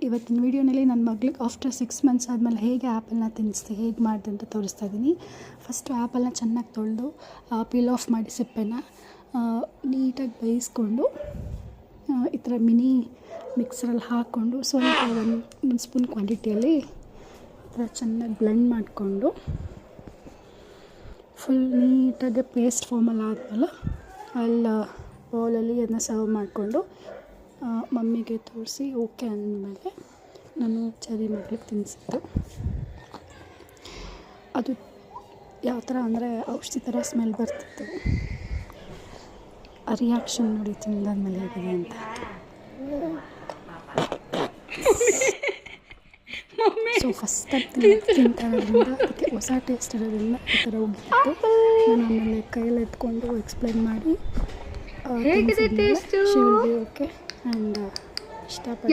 ಇವತ್ತಿನ ವೀಡಿಯೋನಲ್ಲಿ ನನ್ನ ಮಗಳಿಗೆ ಆಫ್ಟರ್ 6 ಮಂತ್ಸ್ ಆದಮೇಲೆ ಹೇಗೆ ಆ್ಯಪಲ್ನ ತಿನ್ನಿಸ್ದೆ, ಹೇಗೆ ಮಾಡಿದೆ ಅಂತ ತೋರಿಸ್ತಾ ಇದ್ದೀನಿ. ಫಸ್ಟು ಆ್ಯಪಲ್ನ ಚೆನ್ನಾಗಿ ತೊಳೆದು ಪೀಲ್ ಆಫ್ ಮಾಡಿ ಸಿಪ್ಪೆನ ನೀಟಾಗಿ ಬೇಯಿಸ್ಕೊಂಡು ಈ ಥರ ಮಿನಿ ಮಿಕ್ಸರಲ್ಲಿ ಹಾಕ್ಕೊಂಡು ಸ್ವಲ್ಪ ಒಂದು ಸ್ಪೂನ್ ಕ್ವಾಂಟಿಟಿಯಲ್ಲಿ ಈ ಥರ ಚೆನ್ನಾಗಿ ಬ್ಲೆಂಡ್ ಮಾಡಿಕೊಂಡು ಫುಲ್ ನೀಟಾಗಿ ಪೇಸ್ಟ್ ಫಾರ್ಮಲ್ಲಿ ಆದಮೇಲೆ ಅಲ್ಲಿ ಬೌಲಲ್ಲಿ ಅದನ್ನ ಸರ್ವ್ ಮಾಡಿಕೊಂಡು ಮಮ್ಮಿಗೆ ತೋರಿಸಿ ಓಕೆ ಅಂದಮೇಲೆ ನಾನು ಚೆರಿ ಮಗಳಿಗೆ ತಿನ್ನಿಸಿದ್ದು. ಅದು ಯಾವ ಥರ ಅಂದರೆ ಔಷಧಿ ಥರ ಸ್ಮೆಲ್ ಬರ್ತಿತ್ತು. ಆ ರಿಯಾಕ್ಷನ್ ನೋಡಿ ತಿಂದಾದ್ಮೇಲೆ ಹೇಗಿದೆ ಅಂತ. ಸೊ ಫಸ್ಟ್ ಟೈಮ್ ತಿಂತಾ ಇರೋದ್ರಿಂದ ಅದಕ್ಕೆ ಹೊಸ ಟೇಸ್ಟ್ ಇರೋದ್ರಿಂದ ಈ ಥರ ಹೋಗಿತ್ತು. ನಾನು ಆಮೇಲೆ ಕೈಯಲ್ಲಿ ಎತ್ಕೊಂಡು ಎಕ್ಸ್ಪ್ಲೈನ್ ಮಾಡಿ ಹೇಗಿದೆ ಟೇಸ್ಟು ಓಕೆ ಆ್ಯಂಡ್ ಇಷ್ಟಪಟ್ಟು